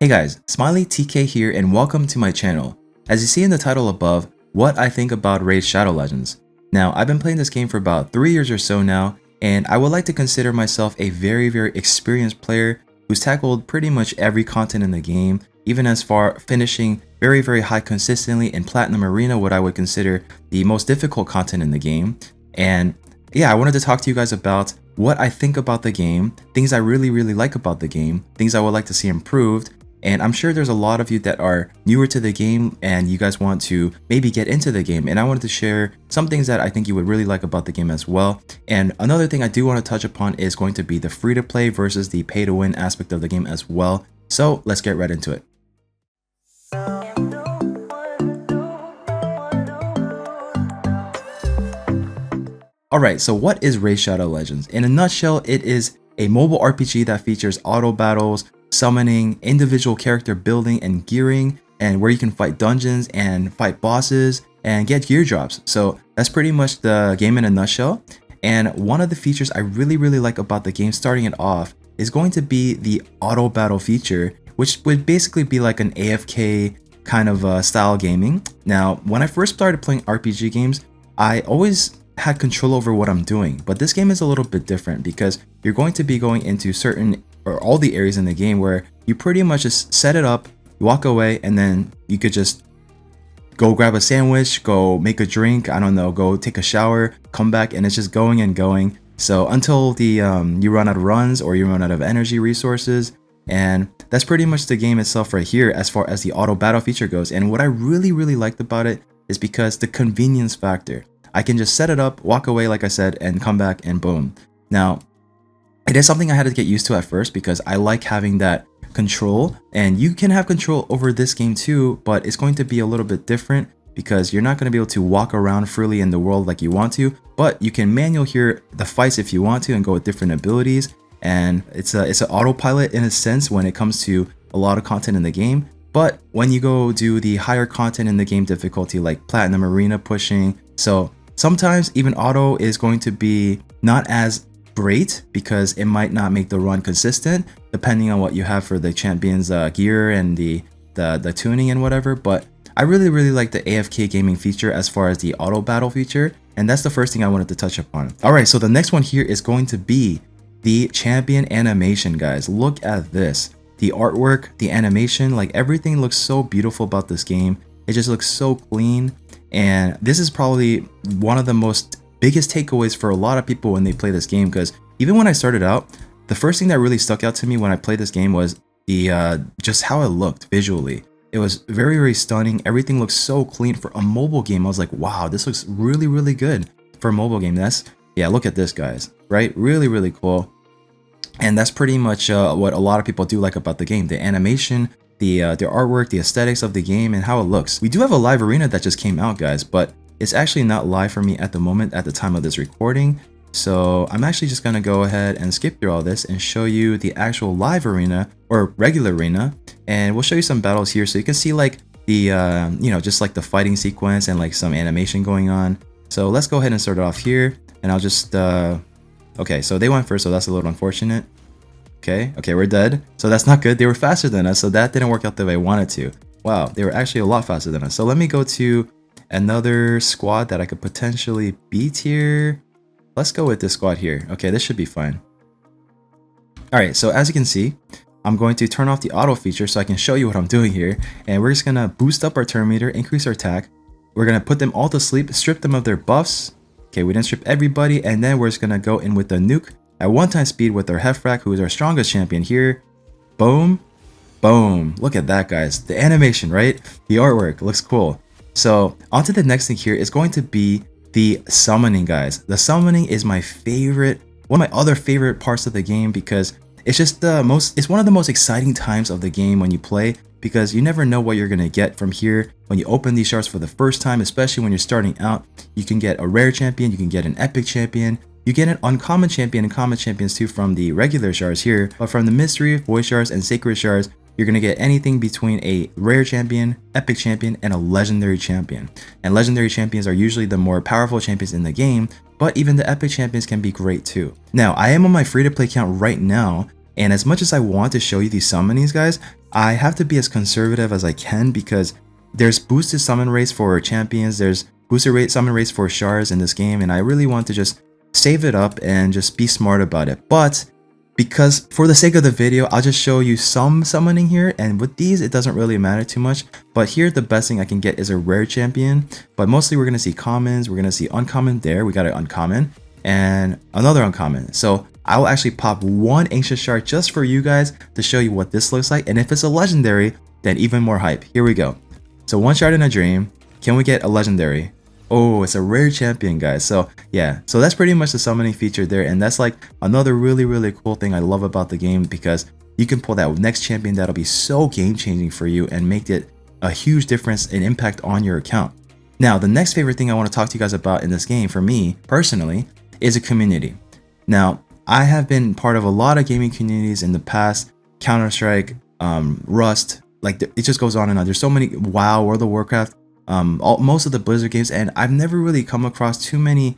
Hey guys, Smiley TK here and welcome to my channel. As you see in the title above, what I think about Raid Shadow Legends. Now, I've been playing this game for about 3 years or so now, and I would like to consider myself a very experienced player who's tackled pretty much every content in the game, even as far finishing very high consistently in Platinum Arena, what I would consider the most difficult content in the game. And yeah, I wanted to talk to you guys about what I think about the game, things I really like about the game, things I would like to see improved. And I'm sure there's a lot of you that are newer to the game and you guys want to maybe get into the game. And I wanted to share some things that I think you would really like about the game as well. And another thing I do want to touch upon is going to be the free to play versus the pay to win aspect of the game as well. So let's get right into it. Alright, so what is Raid Shadow Legends? In a nutshell, it is a mobile RPG that features auto battles, summoning, individual character building and gearing, and where you can fight dungeons and fight bosses and get gear drops. So that's pretty much the game in a nutshell. And one of the features I really like about the game starting it off is going to be the auto battle feature, which would basically be like an AFK kind of style gaming. Now, when I first started playing RPG games, I always had control over what I'm doing, but this game is a little bit different because you're going to be going into certain or all the areas in the game where you pretty much just set it up, walk away, and then you could just go grab a sandwich, go make a drink, I don't know, go take a shower, come back, and it's just going and going. So until the you run out of runs or you run out of energy resources. And that's pretty much the game itself right here as far as the auto battle feature goes. And what I really liked about it is because the convenience factor. I can just set it up, walk away like I said, and come back and boom. Now, it is something I had to get used to at first because I like having that control, and you can have control over this game too, but it's going to be a little bit different because you're not going to be able to walk around freely in the world like you want to, but you can manual here the fights if you want to and go with different abilities. And it's an autopilot in a sense when it comes to a lot of content in the game. But when you go do the higher content in the game difficulty like Platinum Arena pushing, so sometimes even auto is going to be not as great because it might not make the run consistent depending on what you have for the champion's gear and the tuning and whatever. But I really like the AFK gaming feature as far as the auto battle feature, and that's the first thing I wanted to touch upon. Alright, so the next one here is going to be the champion animation, guys. Look at this. The artwork, the animation, like everything looks so beautiful about this game. It just looks so clean, and this is probably one of the biggest takeaways for a lot of people when they play this game, because even when I started out, the first thing that really stuck out to me when I played this game was the just how it looked visually. It was very stunning. Everything looks so clean for a mobile game. I was like, wow, this looks really good for a mobile game. Yeah, look at this, guys, right? Really cool. And that's pretty much what a lot of people do like about the game. The animation, the artwork, the aesthetics of the game, and how it looks. We do have a live arena that just came out, guys, but it's actually not live for me at the moment at the time of this recording. So I'm actually just gonna go ahead and skip through all this and show you the actual live arena or regular arena, and we'll show you some battles here so you can see like the just like the fighting sequence and like some animation going on. So let's go ahead and start it off here, and I'll just okay, so they went first, so that's a little unfortunate. Okay, we're dead. So that's not good. They were faster than us, so that didn't work out the way I wanted to. Wow, they were actually a lot faster than us. So let me go to another squad that I could potentially beat here. Let's go with this squad here. Okay, this should be fine. Alright, so as you can see, I'm going to turn off the auto feature so I can show you what I'm doing here. And we're just going to boost up our turn meter, increase our attack. We're going to put them all to sleep, strip them of their buffs. Okay, we didn't strip everybody, and then we're just going to go in with the nuke at 1x speed with our Hefrak, who is our strongest champion here. Boom. Look at that, guys. The animation, right? The artwork looks cool. So on to the next thing here is going to be the summoning, guys. The summoning is my favorite, one of my other favorite parts of the game, because it's just it's one of the most exciting times of the game when you play, because you never know what you're gonna get from here when you open these shards for the first time, especially when you're starting out. You can get a rare champion, you can get an epic champion, you get an uncommon champion and common champions too from the regular shards here, but from the mystery, void shards, and sacred shards, you're going to get anything between a rare champion, epic champion, and a legendary champion. And legendary champions are usually the more powerful champions in the game, but even the epic champions can be great too. Now, I am on my free to play count right now, And as much as I want to show you these summonings, guys, I have to be as conservative as I can because there's boosted summon rates for champions, there's boosted summon rates for shards in this game, and I really want to just save it up and just be smart about it. But because for the sake of the video, I'll just show you some summoning here, and with these it doesn't really matter too much. But here the best thing I can get is a rare champion, but mostly we're gonna see commons, we're gonna see uncommon. There we got an uncommon and another uncommon. So I will actually pop one ancient shard just for you guys to show you what this looks like, and if it's a legendary, then even more hype. Here we go. So one shard in a dream. Can we get a legendary? Oh, it's a rare champion, guys. So yeah, so that's pretty much the summoning feature there, and that's like another really cool thing I love about the game, because you can pull that next champion that'll be so game changing for you and make it a huge difference and impact on your account. Now, the next favorite thing I want to talk to you guys about in this game, for me personally, is a community. Now, I have been part of a lot of gaming communities in the past, Counter-Strike, Rust, like it just goes on and on. There's so many, WoW, World of Warcraft, most of the Blizzard games, and I've never really come across too many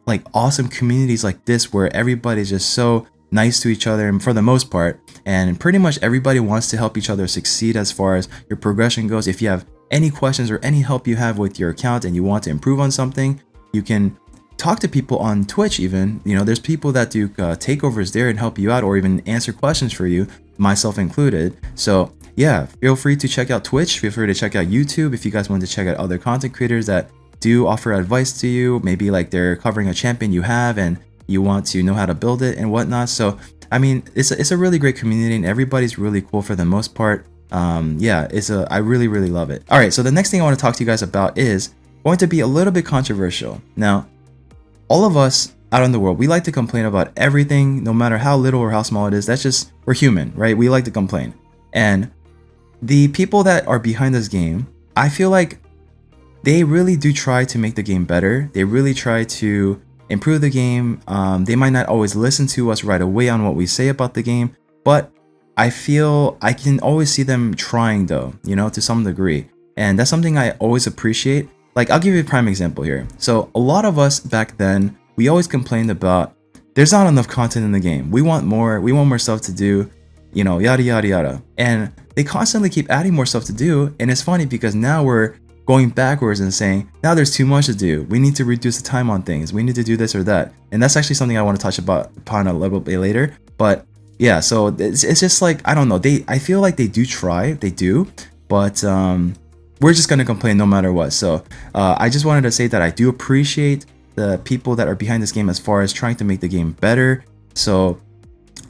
like awesome communities like this where everybody's just so nice to each other, and for the most part, and pretty much everybody wants to help each other succeed as far as your progression goes. If you have any questions or any help you have with your account and you want to improve on something, you can talk to people on Twitch even. You know, there's people that do takeovers there and help you out, or even answer questions for you, myself included. So yeah, feel free to check out Twitch, feel free to check out YouTube if you guys want to check out other content creators that do offer advice to you, maybe like they're covering a champion you have and you want to know how to build it and whatnot. So I mean, it's a really great community and everybody's really cool for the most part. Yeah, I really love it. All right, so the next thing I want to talk to you guys about is going to be a little bit controversial. Now, all of us out in the world, we like to complain about everything, no matter how little or how small it is. That's just, we're human, right? We like to complain. And the people that are behind this game, I feel like they really do try to make the game better. They really try to improve the game. They might not always listen to us right away on what we say about the game, but I feel I can always see them trying though, you know, to some degree. And that's something I always appreciate. Like, I'll give you a prime example here. So a lot of us back then, we always complained about there's not enough content in the game. We want more stuff to do, you know, yada yada yada. And they constantly keep adding more stuff to do, and it's funny because now we're going backwards and saying now there's too much to do. We need to reduce the time on things. We need to do this or that. And that's actually something I want to touch upon a little bit later. But yeah, so it's just like, I don't know. I feel like they do try, they do, but we're just gonna complain no matter what. So I just wanted to say that I do appreciate the people that are behind this game as far as trying to make the game better. So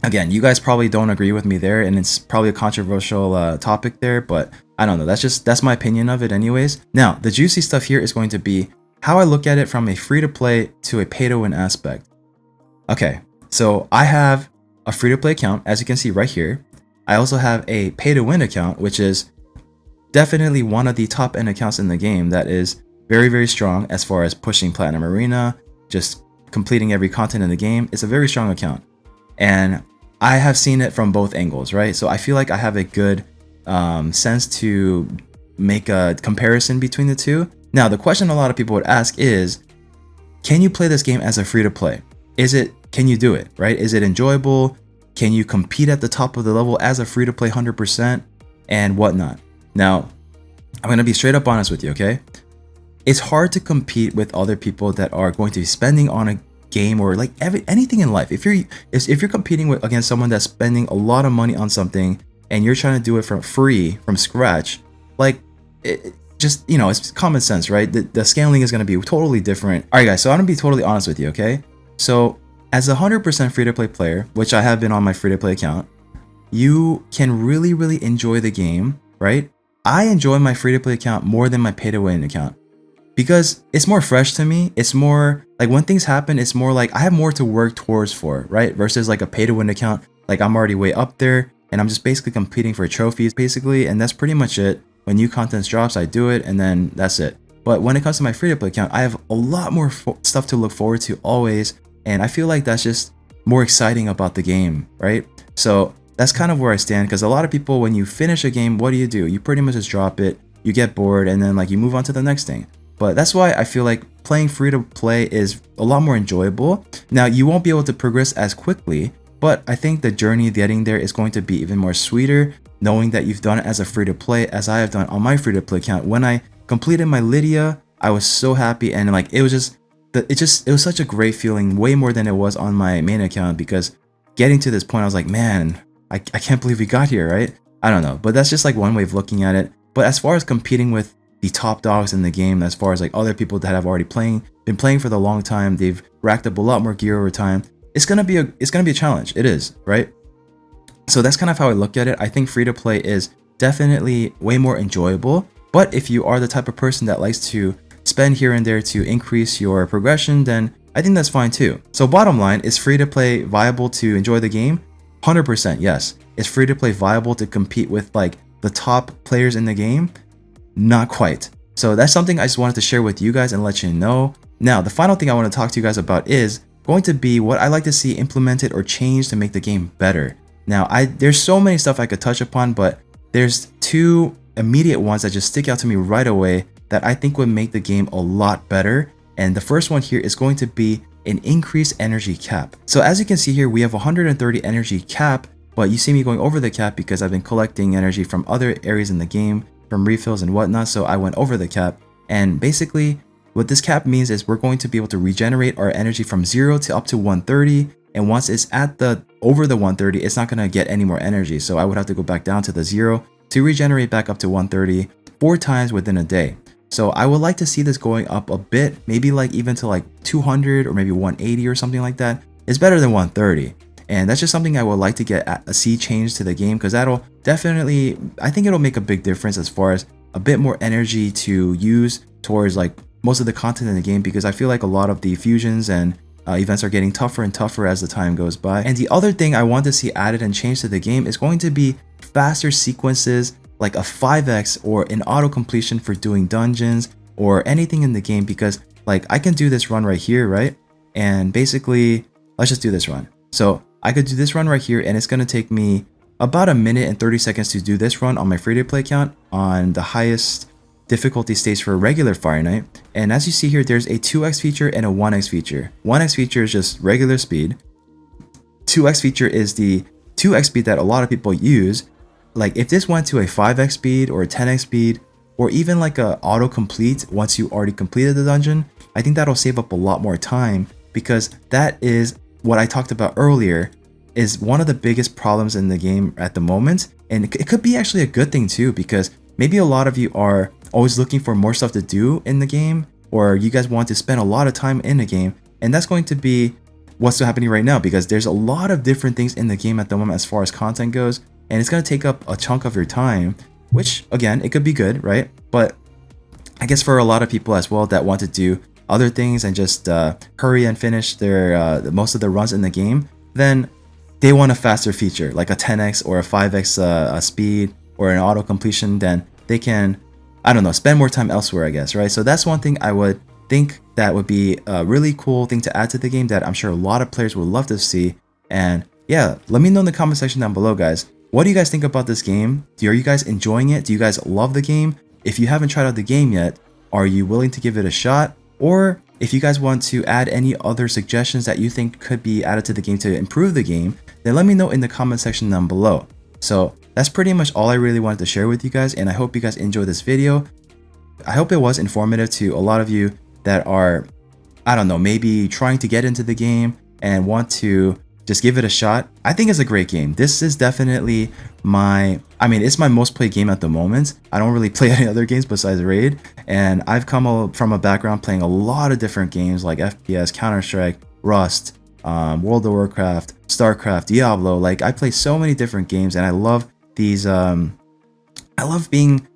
again, you guys probably don't agree with me there, and it's probably a controversial topic there, but I don't know. That's my opinion of it anyways. Now, the juicy stuff here is going to be how I look at it from a free-to-play to a pay-to-win aspect. Okay, so I have a free-to-play account, as you can see right here. I also have a pay-to-win account, which is definitely one of the top-end accounts in the game that is very strong as far as pushing Platinum Arena, just completing every content in the game. It's a very strong account. And I have seen it from both angles, right? So I feel like I have a good sense to make a comparison between the two. Now, the question a lot of people would ask is, can you play this game as a free-to-play? Can you do it, right? Is it enjoyable? Can you compete at the top of the level as a free-to-play 100% and whatnot? Now, I'm going to be straight up honest with you, okay? It's hard to compete with other people that are going to be spending on a game or like anything in life. If you're competing against someone that's spending a lot of money on something and you're trying to do it from scratch, like just, you know, it's common sense, right? The scaling is going to be totally different. All right, guys, so I'm going to be totally honest with you, okay? So as a 100% free-to-play player, which I have been on my free-to-play account, you can really enjoy the game, right? I enjoy my free-to-play account more than my pay-to-win account because it's more fresh to me. It's more like when things happen, it's more like I have more to work towards for, right? Versus like a pay-to-win account, like I'm already way up there and I'm just basically competing for trophies basically, and that's pretty much it. When new content drops, I do it and then that's it. But when it comes to my free-to-play account, I have a lot more stuff to look forward to always, and I feel like that's just more exciting about the game, right? So that's kind of where I stand, because a lot of people, when you finish a game, what do? You pretty much just drop it, you get bored, and then like you move on to the next thing. But that's why I feel like playing free-to-play is a lot more enjoyable. Now, you won't be able to progress as quickly, but I think the journey getting there is going to be even more sweeter knowing that you've done it as a free-to-play, as I have done on my free-to-play account. When I completed my Lydia, I was so happy, and like it was such a great feeling, way more than it was on my main account, because getting to this point, I was like, man, I can't believe we got here, right? I don't know, but that's just like one way of looking at it. But as far as competing with the top dogs in the game, as far as like other people that have already been playing for the long time, they've racked up a lot more gear over time, it's gonna be a challenge. It is, right? So that's kind of how I look at it. I think free to play is definitely way more enjoyable, but if you are the type of person that likes to spend here and there to increase your progression, then I think that's fine too. So bottom line, is free to play viable to enjoy the game? 100% yes. Is free to play viable to compete with like the top players in the game? Not quite. So that's something I just wanted to share with you guys and let you know. Now, the final thing I want to talk to you guys about is going to be what I like to see implemented or changed to make the game better. Now, there's so many stuff I could touch upon, but there's two immediate ones that just stick out to me right away that I think would make the game a lot better. And the first one here is going to be an increased energy cap. So as you can see here, we have 130 energy cap, but you see me going over the cap because I've been collecting energy from other areas in the game, from refills and whatnot, so I went over the cap. And basically, what this cap means is we're going to be able to regenerate our energy from 0 to up to 130, and once it's at over the 130, it's not going to get any more energy, so I would have to go back down to the 0 to regenerate back up to 130 4 times within a day. So I would like to see this going up a bit, maybe like even to like 200 or maybe 180 or something like that. It's better than 130. And that's just something I would like to see change to the game, because that'll definitely, I think it'll make a big difference as far as a bit more energy to use towards like most of the content in the game, because I feel like a lot of the fusions and events are getting tougher and tougher as the time goes by. And the other thing I want to see added and changed to the game is going to be faster sequences, like a 5x or an auto completion for doing dungeons or anything in the game, because like I can do this run right here, right? And basically, let's just do this run. So I could do this run right here, and it's going to take me about 1 minute and 30 seconds to do this run on my free-to-play account on the highest difficulty stage for a regular Fire Knight. And as you see here, there's a 2x feature and a 1x feature. 1x feature is just regular speed. 2x feature is the 2x speed that a lot of people use. Like if this went to a 5x speed or a 10x speed, or even like a auto complete once you already completed the dungeon, I think that'll save up a lot more time, because that is what I talked about earlier, is one of the biggest problems in the game at the moment. And it could be actually a good thing too, because maybe a lot of you are always looking for more stuff to do in the game, or you guys want to spend a lot of time in the game, and that's going to be what's happening right now, because there's a lot of different things in the game at the moment as far as content goes, and it's going to take up a chunk of your time, which again, it could be good, right? But I guess for a lot of people as well that want to do other things and just hurry and finish their most of the runs in the game, then they want a faster feature like a 10x or a 5x speed or an auto completion. Then they can, I don't know, spend more time elsewhere, I guess, right? So that's one thing I would think that would be a really cool thing to add to the game that I'm sure a lot of players would love to see. And yeah, let me know in the comment section down below, guys. What do you guys think about this game? Are you guys enjoying it? Do you guys love the game? If you haven't tried out the game yet, are you willing to give it a shot? Or if you guys want to add any other suggestions that you think could be added to the game to improve the game, then let me know in the comment section down below. So that's pretty much all I really wanted to share with you guys, and I hope you guys enjoyed this video. I hope it was informative to a lot of you that are, I don't know, maybe trying to get into the game and want to just give it a shot. I think it's a great game. This is definitely it's my most played game at the moment. I don't really play any other games besides Raid, and I've come from a background playing a lot of different games like FPS, Counter-Strike, Rust, World of Warcraft, StarCraft, Diablo. Like I play so many different games, and I love these. I love being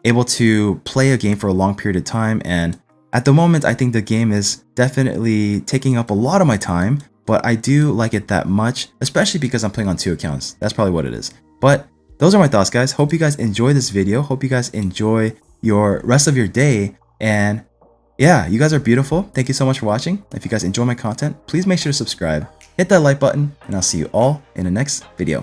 able to play a game for a long period of time, and at the moment I think the game is definitely taking up a lot of my time, but I do like it that much, especially because I'm playing on 2 accounts. That's probably what it is. But those are my thoughts, guys. Hope you guys enjoy this video. Hope you guys enjoy your rest of your day. And yeah, you guys are beautiful. Thank you so much for watching. If you guys enjoy my content, please make sure to subscribe, hit that like button, and I'll see you all in the next video.